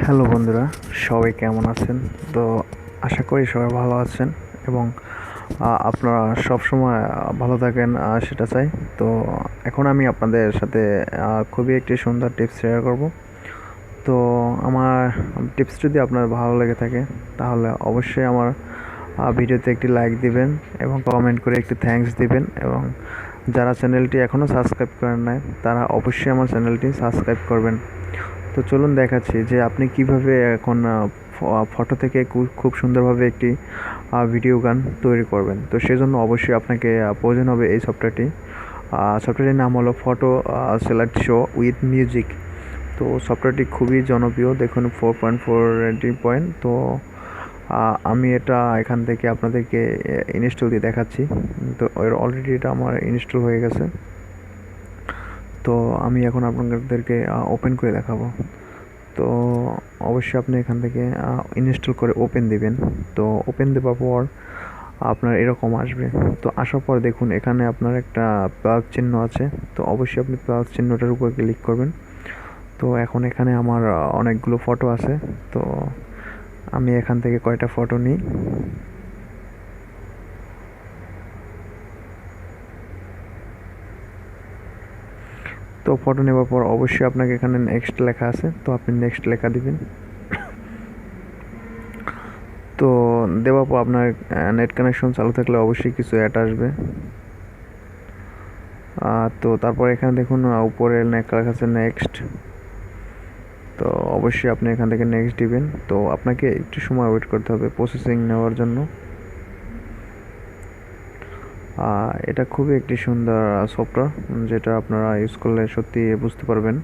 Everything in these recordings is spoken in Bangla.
হ্যালো বন্ধুরা, সবাই কেমন আছেন? তো আশা করি সবাই ভালো আছেন এবং আপনারা সবসময় ভালো থাকেন, সেটা চাই। তো এখন আমি আপনাদের সাথে খুবই একটি সুন্দর টিপস শেয়ার করব। তো আমার টিপস যদি আপনার ভালো লেগে থাকে তাহলে অবশ্যই আমার ভিডিওতে একটি লাইক দিবেন এবং কমেন্ট করে একটি থ্যাঙ্কস দিবেন, এবং যারা চ্যানেলটি এখনও সাবস্ক্রাইব করেন নাই তারা অবশ্যই আমার চ্যানেলটি সাবস্ক্রাইব করবেন। তো চলুন দেখাচ্ছি যে আপনি কিভাবে এখন ফটো থেকে খুব সুন্দরভাবে একটি ভিডিও গান তৈরি করবেন। তো সেজন্য অবশ্যই আপনাকে প্রয়োজন হবে এই সফটওয়্যারটি। সফটওয়্যারটির নাম হলো photo select show with music. তো সফটওয়্যারটি খুবই জনপ্রিয়, দেখুন 4.4 রেটিং পয়েন্ট। তো আমি এটা এখান থেকে আপনাদেরকে ইনস্টল দিয়ে দেখাচ্ছি। তো অলরেডি এটা আমার ইনস্টল হয়ে গেছে। তো আমি এখন আপনাদেরকে ওপেন করে দেখাবো। তো অবশ্যই আপনি এখান থেকে ইনস্টল করে ওপেন দিবেন। তো ওপেন দেওয়ার পর আপনার এরকম আসবে। তো আসার পর দেখুন এখানে আপনার একটা প্লাস চিহ্ন আছে। তো অবশ্যই আপনি প্লাস চিহ্নটার উপর ক্লিক করবেন। তো এখন এখানে আমার অনেকগুলো ফটো আছে। তো আমি এখান থেকে কয়টা ফটো নিই। তো ফটো নেওয়ার পর অবশ্যই আপনাকে এখানে নেক্সট লেখা আছে, তো আপনি নেক্সট লেখা দিবেন। তো দেওয়ার পর আপনার নেট কানেকশন চালু থাকলে অবশ্যই কিছু অ্যাড আসবে। তো তারপর এখানে দেখুন উপরে লেখা আছে নেক্সট। তো অবশ্যই আপনি এখান থেকে নেক্সট দিবেন। তো আপনাকে একটু সময় ওয়েট করতে হবে প্রসেসিং নেওয়ার জন্য। এটা খুবই একটি সুন্দর সফটওয়্যার, যেটা আপনারা ইউজ করলে সত্যি বুঝতে পারবেন।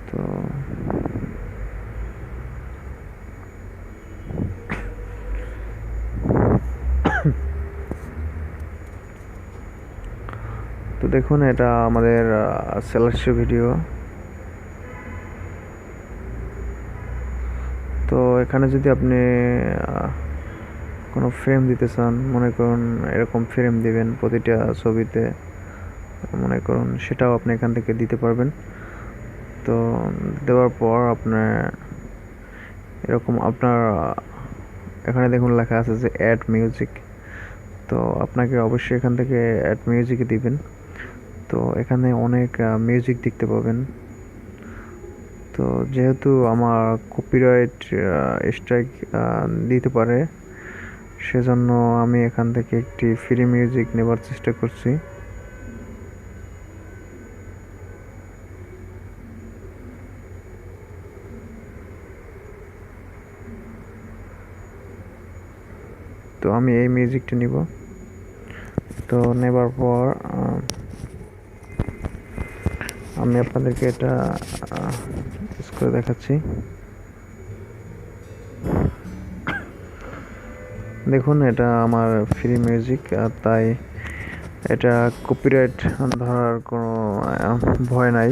তো তো দেখুন এটা আমাদের সিলেকশন ভিডিও। তো এখানে যদি আপনি কোনো ফ্রেম দিতে চান, মনে করুন এরকম ফ্রেম দিবেন প্রতিটা ছবিতে, মনে করুন সেটাও আপনি এখান থেকে দিতে পারবেন। তো দেওয়ার পর আপনার এরকম আপনার এখানে দেখুন লেখা আছে যে অ্যাড মিউজিক। তো আপনাকে অবশ্যই এখান থেকে অ্যাড মিউজিক দিবেন। তো এখানে অনেক মিউজিক দেখতে পাবেন। তো যেহেতু আমার কপিরাইট স্ট্রাইক দিতে পারে, সেজন্য আমি এখান থেকে একটি ফ্রি মিউজিক নেবার চেষ্টা করছি। তো আমি এই মিউজিকটা নিব। তো নেবার পর আমি আপনাদেরকে এটা ইউজ করে দেখাচ্ছি। দেখুন এটা আমার ফ্রি মিউজিক, তাই এটা কপিরাইট ধরার কোনো ভয় নাই।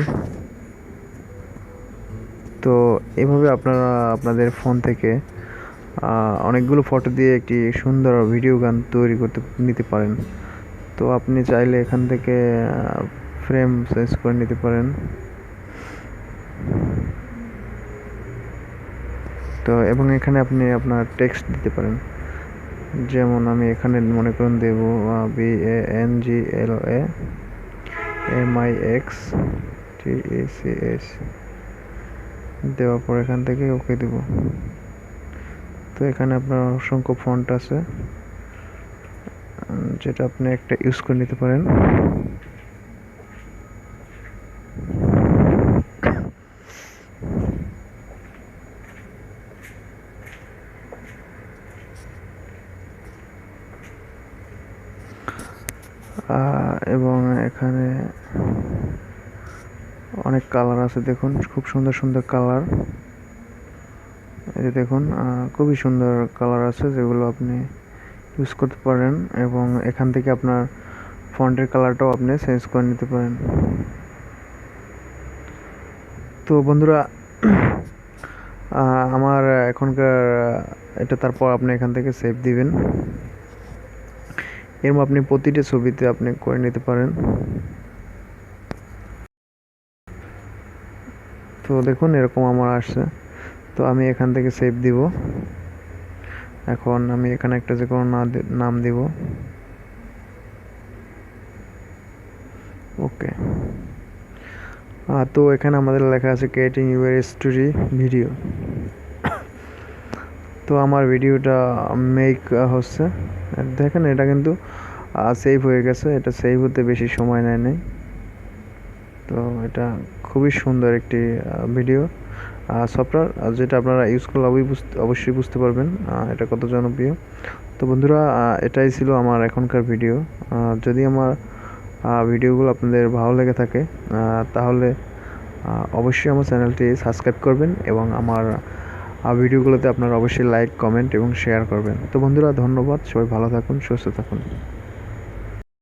তো এভাবে আপনারা আপনাদের ফোন থেকে অনেকগুলো ফটো দিয়ে একটি সুন্দর ভিডিও গান তৈরি করতে নিতে পারেন। তো আপনি চাইলে এখান থেকে ফ্রেম চেঞ্জ করে নিতে পারেন। তো এবং এখানে আপনি আপনার টেক্সট দিতে পারেন, যেমন আমি এখানে মনে করুন দেব BANGLAMIXTECH। দেওয়ার পর এখান থেকে ওকে দেব। তো এখানে আপনার অসংখ্য ফন্ট আছে, যেটা আপনি একটা ইউজ করে নিতে পারেন। এবং এখানে অনেক কালার আছে, দেখুন খুব সুন্দর সুন্দর কালার। এই যে দেখুন খুবই সুন্দর কালার আছে, যেগুলো আপনি ইউজ করতে পারেন এবং এখান থেকে আপনার ফন্টের কালারটাও আপনি চেঞ্জ করে নিতে পারেন। তো বন্ধুরা, আমার এখনকার এটা, তারপর আপনি এখান থেকে সেভ দিবেন। এরম আপনি প্রতিটা ছবিতে আপনি করে নিতে পারেন। তো দেখুন এরকম আমার আসছে। তো আমি এখান থেকে সেভ দিব। এখন আমি এখানে একটা যে কোনো নাম দিব। ওকে। তো এখানে আমাদের লেখা আছে ক্রিয়েটিং ইউর স্টোরি ভিডিও। তো আমার ভিডিওটা মেক হচ্ছে, দেখেন এটা কিন্তু সেভ হয়ে গেছে। এটা সেভ হতে বেশি সময় নেয় নাই। তো এটা খুবই সুন্দর একটি ভিডিও সফটওয়্যার, যেটা আপনারা ইউজ করলে অবশ্যই বুঝতে পারবেন এটা কত জনপ্রিয়। তো বন্ধুরা, এটাই ছিল আমার এখনকার ভিডিও। যদি আমার ভিডিওগুলো আপনাদের ভালো লেগে থাকে তাহলে অবশ্যই আমার চ্যানেলটি সাবস্ক্রাইব করবেন এবং আমার ভিডিওগুলোতে আপনারা অবশ্যই লাইক, কমেন্ট এবং শেয়ার করবেন। তো বন্ধুরা, ধন্যবাদ। সবাই ভালো থাকুন, সুস্থ থাকুন।